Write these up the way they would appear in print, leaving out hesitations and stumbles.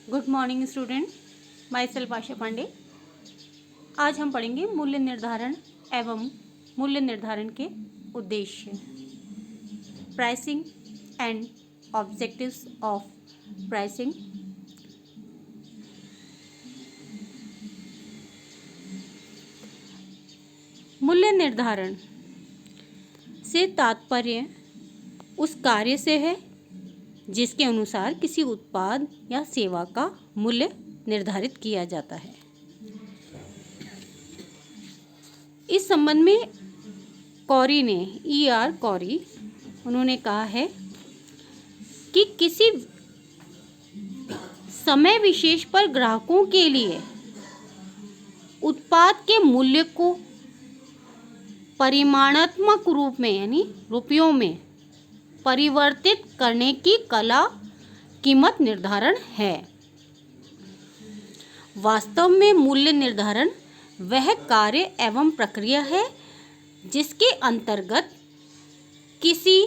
Good morning student, myself Asha Pandey. आज हम पढ़ेंगे मूल्य निर्धारण एवं मूल्य निर्धारण के उद्देश्य, pricing and objectives of pricing. मूल्य निर्धारण से तात्पर्य उस कार्य से है जिसके अनुसार किसी उत्पाद या सेवा का मूल्य निर्धारित किया जाता है। इस संबंध में कौरी ने कौरी उन्होंने कहा है कि किसी समय विशेष पर ग्राहकों के लिए उत्पाद के मूल्य को परिमाणात्मक रूप में यानी रुपयों में परिवर्तित करने की कला कीमत निर्धारण है। वास्तव में मूल्य निर्धारण वह कार्य एवं प्रक्रिया है जिसके अंतर्गत किसी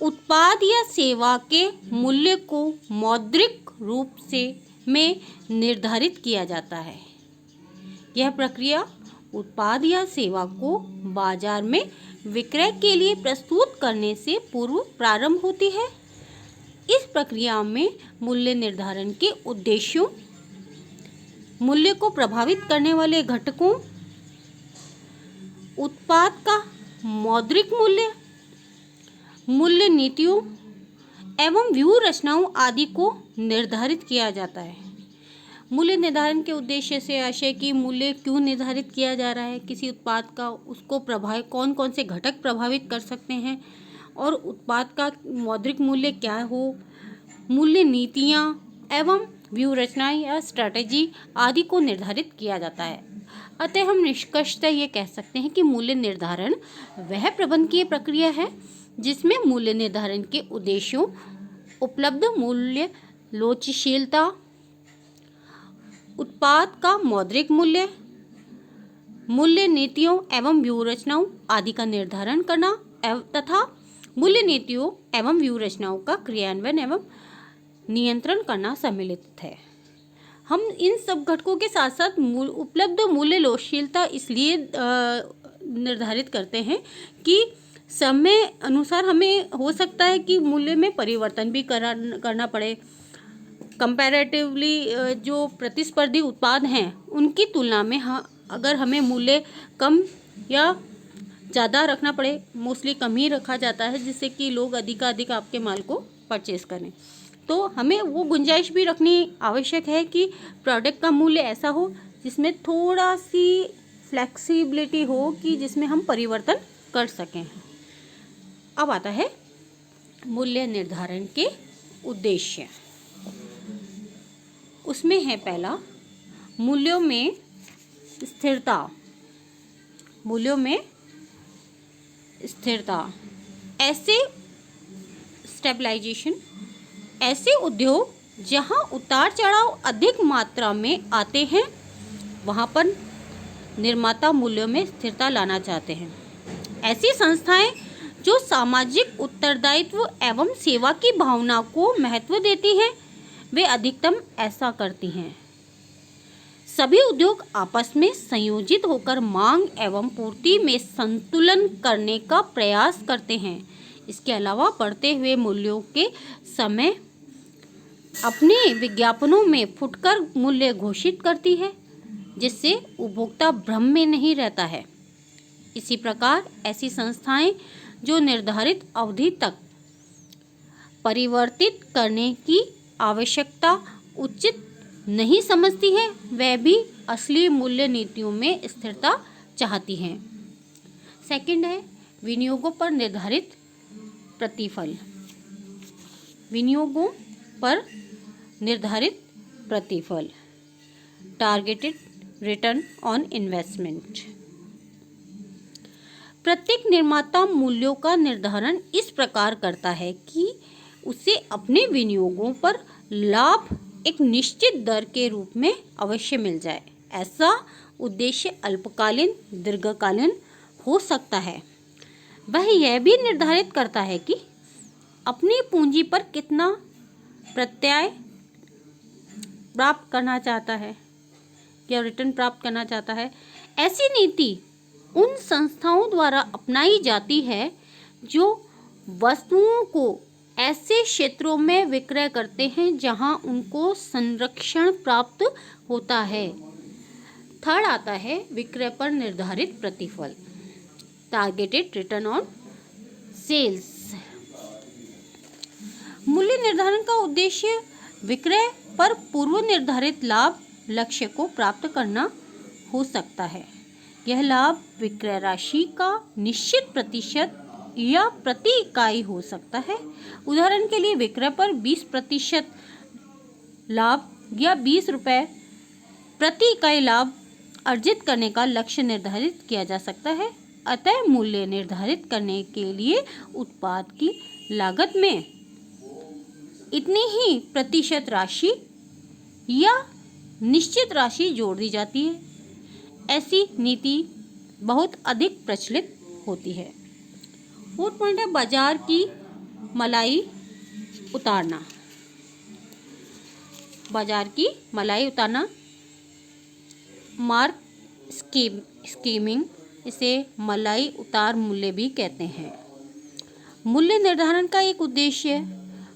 उत्पाद या सेवा के मूल्य को मौद्रिक रूप से में निर्धारित किया जाता है। यह प्रक्रिया उत्पाद या सेवा को बाजार में विक्रय के लिए प्रस्तुत करने से पूर्व प्रारंभ होती है। इस प्रक्रिया में मूल्य निर्धारण के उद्देश्यों, मूल्य को प्रभावित करने वाले घटकों, उत्पाद का मौद्रिक मूल्य, मूल्य नीतियों एवं व्यूह रचनाओं आदि को निर्धारित किया जाता है। मूल्य निर्धारण के उद्देश्य से आशय कि मूल्य क्यों निर्धारित किया जा रहा है, किसी उत्पाद का उसको कौन कौन से घटक प्रभावित कर सकते हैं और उत्पाद का मौद्रिक मूल्य क्या हो, मूल्य नीतियाँ एवं व्यूह रचनाएं या स्ट्रैटेजी आदि को निर्धारित किया जाता है। अतः हम निष्कर्षतः ये कह सकते हैं कि मूल्य निर्धारण वह प्रबंधकीय प्रक्रिया है जिसमें मूल्य निर्धारण के उद्देश्यों, उपलब्ध मूल्य लोचशीलता, उत्पाद का मौद्रिक मूल्य, मूल्य नीतियों एवं व्यूह रचनाओं आदि का निर्धारण करना तथा मूल्य नीतियों एवं व्यूह रचनाओं का क्रियान्वयन एवं नियंत्रण करना सम्मिलित है। हम इन सब घटकों के साथ साथ उपलब्ध मूल्य लोचशीलता इसलिए निर्धारित करते हैं कि समय अनुसार हमें हो सकता है कि मूल्य में परिवर्तन भी करना पड़े। कंपैरेटिवली जो प्रतिस्पर्धी उत्पाद हैं उनकी तुलना में अगर हमें मूल्य कम या ज़्यादा रखना पड़े, मोस्टली कम ही रखा जाता है जिससे कि लोग अधिकाधिक आपके माल को परचेस करें, तो हमें वो गुंजाइश भी रखनी आवश्यक है कि प्रोडक्ट का मूल्य ऐसा हो जिसमें थोड़ा सी फ्लेक्सिबिलिटी हो कि जिसमें हम परिवर्तन कर सकें। अब आता है मूल्य निर्धारण के उद्देश्य। उसमें है पहला, मूल्यों में स्थिरता। मूल्यों में स्थिरता ऐसे स्टेबलाइजेशन, ऐसे उद्योग जहां उतार चढ़ाव अधिक मात्रा में आते हैं वहां पर निर्माता मूल्यों में स्थिरता लाना चाहते हैं। ऐसी संस्थाएं जो सामाजिक उत्तरदायित्व एवं सेवा की भावना को महत्व देती हैं वे अधिकतम ऐसा करती हैं। सभी उद्योग आपस में संयोजित होकर मांग एवं पूर्ति में संतुलन करने का प्रयास करते हैं। इसके अलावा बढ़ते हुए मूल्यों के समय अपने विज्ञापनों में फुटकर मूल्य घोषित करती है जिससे उपभोक्ता भ्रम में नहीं रहता है। इसी प्रकार ऐसी संस्थाएं जो निर्धारित अवधि तक परिवर्तित करने की आवश्यकता उचित नहीं समझती है वह भी असली मूल्य नीतियों में स्थिरता चाहती हैं। सेकंड है विनियोगों पर निर्धारित प्रतिफल। विनियोगों पर निर्धारित प्रतिफल, टारगेटेड रिटर्न ऑन इन्वेस्टमेंट। प्रत्येक निर्माता मूल्यों का निर्धारण इस प्रकार करता है कि उसे अपने विनियोगों पर लाभ एक निश्चित दर के रूप में अवश्य मिल जाए। ऐसा उद्देश्य अल्पकालीन, दीर्घकालीन हो सकता है। वह यह भी निर्धारित करता है कि अपनी पूंजी पर कितना प्रत्यय प्राप्त करना चाहता है या रिटर्न प्राप्त करना चाहता है। ऐसी नीति उन संस्थाओं द्वारा अपनाई जाती है जो वस्तुओं को ऐसे क्षेत्रों में विक्रय करते हैं जहां उनको संरक्षण प्राप्त होता है। थर्ड आता है विक्रय पर निर्धारित प्रतिफल, टारगेटेड रिटर्न ऑन सेल्स। मूल्य निर्धारण का उद्देश्य विक्रय पर पूर्व निर्धारित लाभ लक्ष्य को प्राप्त करना हो सकता है। यह लाभ विक्रय राशि का निश्चित प्रतिशत या प्रति इकाई हो सकता है। उदाहरण के लिए विक्रय पर 20% लाभ या 20 रुपये प्रति इकाई लाभ अर्जित करने का लक्ष्य निर्धारित किया जा सकता है। अतः मूल्य निर्धारित करने के लिए उत्पाद की लागत में इतनी ही प्रतिशत राशि या निश्चित राशि जोड़ दी जाती है। ऐसी नीति बहुत अधिक प्रचलित होती है। फोर्थ पॉइंट है बाजार की मलाई उतारना। बाजार की मलाई उतारना, मार्क स्कीमिंग, इसे मलाई उतार मूल्य भी कहते हैं। मूल्य निर्धारण का एक उद्देश्य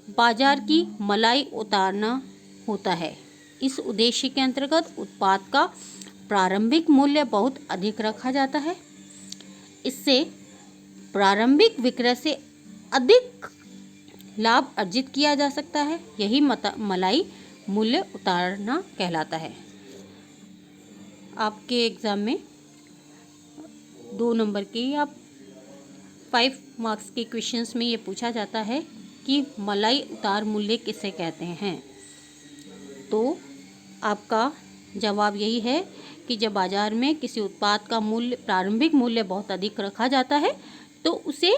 बाजार की मलाई उतारना होता है। इस उद्देश्य के अंतर्गत उत्पाद का प्रारंभिक मूल्य बहुत अधिक रखा जाता है। इससे प्रारंभिक विक्रय से अधिक लाभ अर्जित किया जा सकता है। यही मलाई मूल्य उतारना कहलाता है। आपके एग्ज़ाम में 2 नंबर के या 5 मार्क्स के क्वेश्चंस में ये पूछा जाता है कि मलाई उतार मूल्य किसे कहते हैं। तो आपका जवाब यही है कि जब बाजार में किसी उत्पाद का मूल्य प्रारंभिक मूल्य बहुत अधिक रखा जाता है तो उसे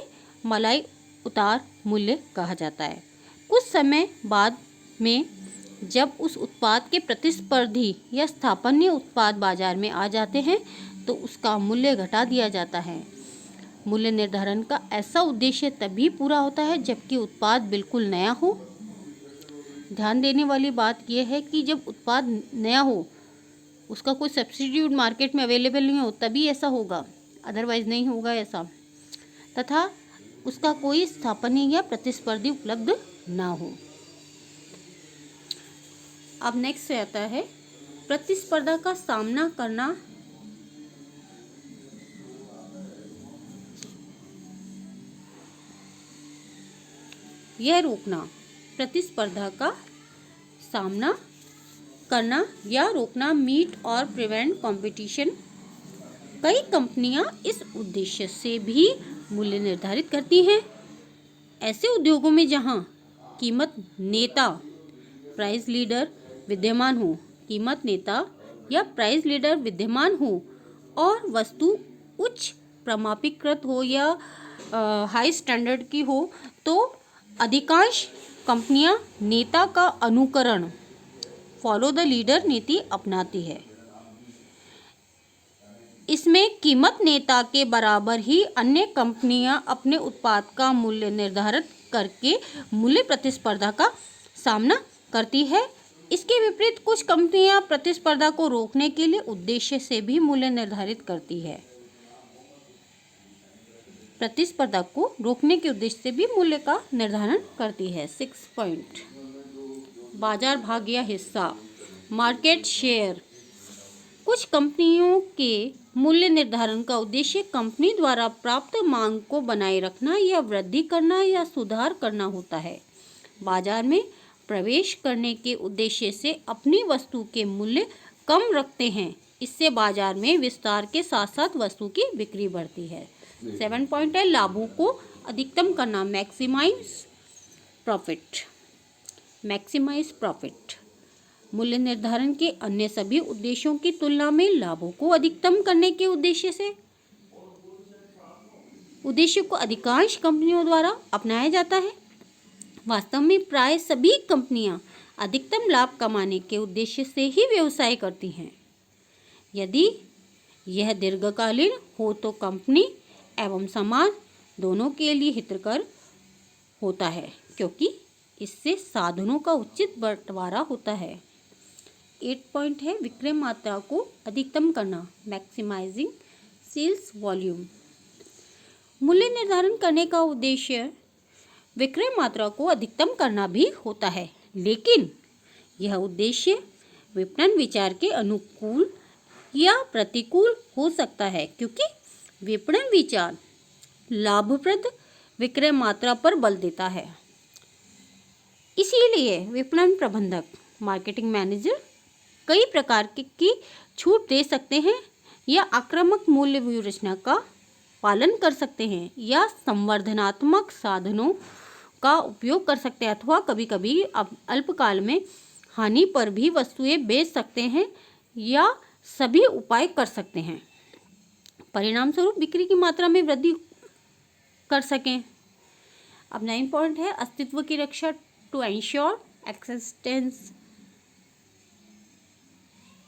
मलाई उतार मूल्य कहा जाता है। कुछ समय बाद में जब उस उत्पाद के प्रतिस्पर्धी या स्थानीय उत्पाद बाजार में आ जाते हैं तो उसका मूल्य घटा दिया जाता है। मूल्य निर्धारण का ऐसा उद्देश्य तभी पूरा होता है जबकि उत्पाद बिल्कुल नया हो। ध्यान देने वाली बात यह है कि जब उत्पाद नया हो, उसका कोई सब्स्टिट्यूट मार्केट में अवेलेबल नहीं हो, तभी ऐसा होगा, अदरवाइज नहीं होगा ऐसा। तथा उसका कोई स्थानीय या प्रतिस्पर्धी उपलब्ध ना हो। अब नेक्स्ट आता है प्रतिस्पर्धा का सामना करना यह रोकना। प्रतिस्पर्धा का सामना करना या रोकना, मीट और प्रिवेंट कंपटीशन। कई कंपनियां इस उद्देश्य से भी मूल्य निर्धारित करती हैं। ऐसे उद्योगों में जहां कीमत नेता प्राइस लीडर विद्यमान हो, कीमत नेता या प्राइस लीडर विद्यमान हो और वस्तु उच्च प्रमाणीकृत हो या हाई स्टैंडर्ड की हो, तो अधिकांश कंपनियां नेता का अनुकरण, फॉलो द लीडर नीति अपनाती है। इसमें कीमत नेता के बराबर ही अन्य कंपनियां अपने उत्पाद का मूल्य निर्धारित करके मूल्य प्रतिस्पर्धा का सामना करती है। इसके विपरीत कुछ कंपनियां प्रतिस्पर्धा को रोकने के लिए उद्देश्य से भी मूल्य निर्धारित करती है। प्रतिस्पर्धा को रोकने के उद्देश्य से भी मूल्य का निर्धारण करती है। 6 पॉइंट बाजार भाग या हिस्सा, मार्केट शेयर। कुछ कंपनियों के मूल्य निर्धारण का उद्देश्य कंपनी द्वारा प्राप्त मांग को बनाए रखना या वृद्धि करना या सुधार करना होता है। बाजार में प्रवेश करने के उद्देश्य से अपनी वस्तु के मूल्य कम रखते हैं। इससे बाजार में विस्तार के साथ साथ वस्तु की बिक्री बढ़ती है। 7 पॉइंट है लाभों को अधिकतम करना, मैक्सिमाइज प्रॉफिट। मैक्सिमाइज प्रॉफिट मूल्य निर्धारण के अन्य सभी उद्देश्यों की तुलना में लाभों को अधिकतम करने के उद्देश्य को अधिकांश कंपनियों द्वारा अपनाया जाता है। वास्तव में प्राय सभी कंपनियां अधिकतम लाभ कमाने के उद्देश्य से ही व्यवसाय करती हैं। यदि यह दीर्घकालीन हो तो कंपनी एवं समाज दोनों के लिए हितकर होता है क्योंकि इससे साधनों का उचित बंटवारा होता है। 8 पॉइंट है विक्रय मात्रा को अधिकतम करना, मैक्सिमाइजिंग सेल्स वॉल्यूम। मूल्य निर्धारण करने का उद्देश्य विक्रय मात्रा को अधिकतम करना भी होता है, लेकिन यह उद्देश्य विपणन विचार के अनुकूल या प्रतिकूल हो सकता है क्योंकि विपणन विचार लाभप्रद विक्रय मात्रा पर बल देता है। इसीलिए विपणन प्रबंधक, मार्केटिंग मैनेजर कई प्रकार की छूट दे सकते हैं या आक्रामक मूल्य व्यूहरचना का पालन कर सकते हैं या संवर्धनात्मक साधनों का उपयोग कर सकते हैं अथवा कभी-कभी अल्पकाल में हानि पर भी वस्तुएं बेच सकते हैं या सभी उपाय कर सकते हैं, परिणाम स्वरूप बिक्री की मात्रा में वृद्धि कर सकें। अब 9 पॉइंट है अस्तित्व की रक्षा, टू एंश्योर एक्सिस्टेंस।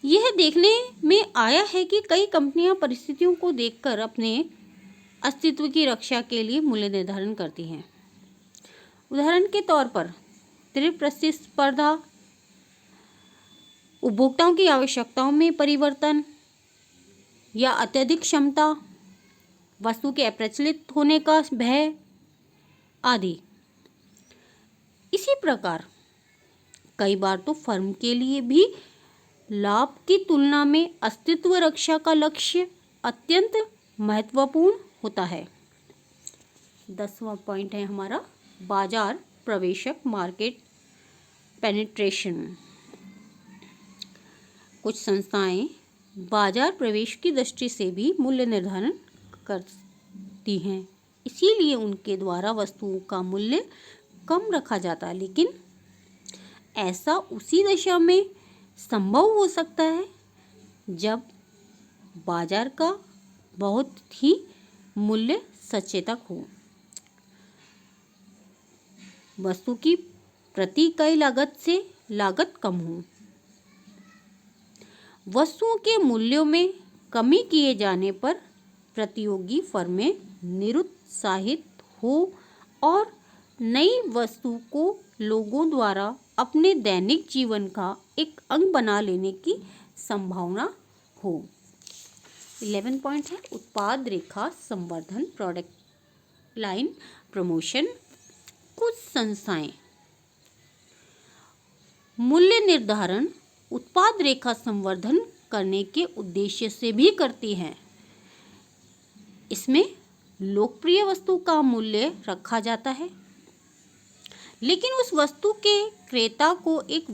यह देखने में आया है कि कई कंपनियां परिस्थितियों को देखकर अपने अस्तित्व की रक्षा के लिए मूल्य निर्धारण करती हैं। उदाहरण के तौर पर तीव्र प्रतिस्पर्धा, उपभोक्ताओं की आवश्यकताओं में परिवर्तन या अत्यधिक क्षमता, वस्तु के अप्रचलित होने का भय आदि। इसी प्रकार कई बार तो फर्म के लिए भी लाभ की तुलना में अस्तित्व रक्षा का लक्ष्य अत्यंत महत्वपूर्ण होता है। 10वां पॉइंट है हमारा बाजार प्रवेशक, मार्केट पेनिट्रेशन। कुछ संस्थाएं बाजार प्रवेश की दृष्टि से भी मूल्य निर्धारण करती हैं, इसीलिए उनके द्वारा वस्तुओं का मूल्य कम रखा जाता है, लेकिन ऐसा उसी दशा में संभव हो सकता है जब बाजार का बहुत ही मूल्य सचेतक हो, वस्तु की प्रति इकाई लागत से लागत कम हो, वस्तुओं के मूल्यों में कमी किए जाने पर प्रतियोगी फर्में निरुत्साहित हो और नई वस्तु को लोगों द्वारा अपने दैनिक जीवन का एक अंग बना लेने की संभावना हो। 11 पॉइंट है उत्पाद रेखा संवर्धन, प्रोडक्ट लाइन प्रमोशन। कुछ संस्थाएं मूल्य निर्धारण उत्पाद रेखा संवर्धन करने के उद्देश्य से भी करती हैं। इसमें लोकप्रिय वस्तु का मूल्य रखा जाता है, लेकिन उस वस्तु के क्रेता को एक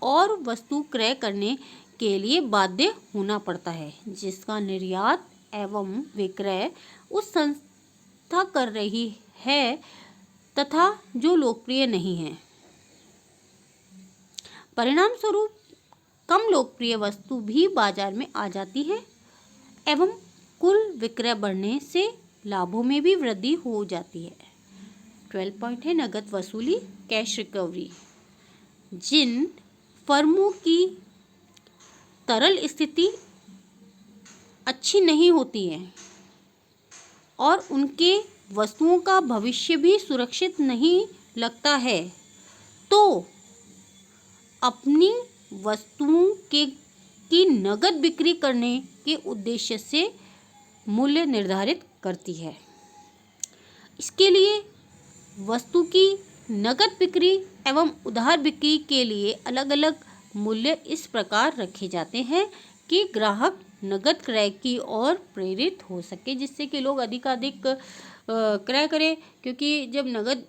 और वस्तु क्रय करने के लिए बाध्य होना पड़ता है जिसका निर्यात एवं विक्रय उस संस्था कर रही है तथा जो लोकप्रिय नहीं है। परिणाम स्वरूप कम लोकप्रिय वस्तु भी बाजार में आ जाती है एवं कुल विक्रय बढ़ने से लाभों में भी वृद्धि हो जाती है। 12 पॉइंट है नगद वसूली, कैश रिकवरी। जिन फर्मों की तरल स्थिति अच्छी नहीं होती है और उनके वस्तुओं का भविष्य भी सुरक्षित नहीं लगता है, तो अपनी वस्तुओं की नगद बिक्री करने के उद्देश्य से मूल्य निर्धारित करती है। इसके लिए वस्तु की नगद बिक्री एवं उधार बिक्री के लिए अलग अलग मूल्य इस प्रकार रखे जाते हैं कि ग्राहक नगद क्रय की ओर प्रेरित हो सके, जिससे कि लोग अधिकाधिक क्रय करें, क्योंकि जब नगद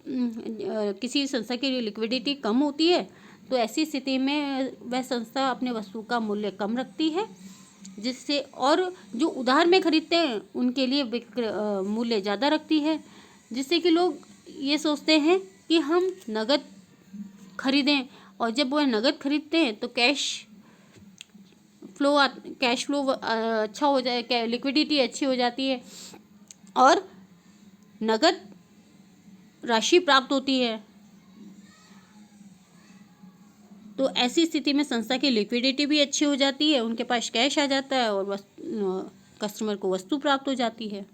किसी संस्था की लिक्विडिटी कम होती है तो ऐसी स्थिति में वह संस्था अपने वस्तु का मूल्य कम रखती है, जिससे और जो उधार में खरीदते हैं उनके लिए मूल्य ज़्यादा रखती है, जिससे कि लोग ये सोचते हैं कि हम नगद खरीदें, और जब वह नगद खरीदते हैं तो कैश फ्लो अच्छा हो जाए, लिक्विडिटी अच्छी हो जाती है और नगद राशि प्राप्त होती है। तो ऐसी स्थिति में संस्था की लिक्विडिटी भी अच्छी हो जाती है, उनके पास कैश आ जाता है और कस्टमर को वस्तु प्राप्त हो जाती है।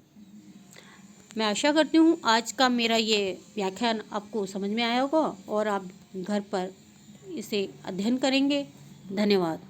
मैं आशा करती हूँ आज का मेरा ये व्याख्यान आपको समझ में आया होगा और आप घर पर इसे अध्ययन करेंगे। धन्यवाद।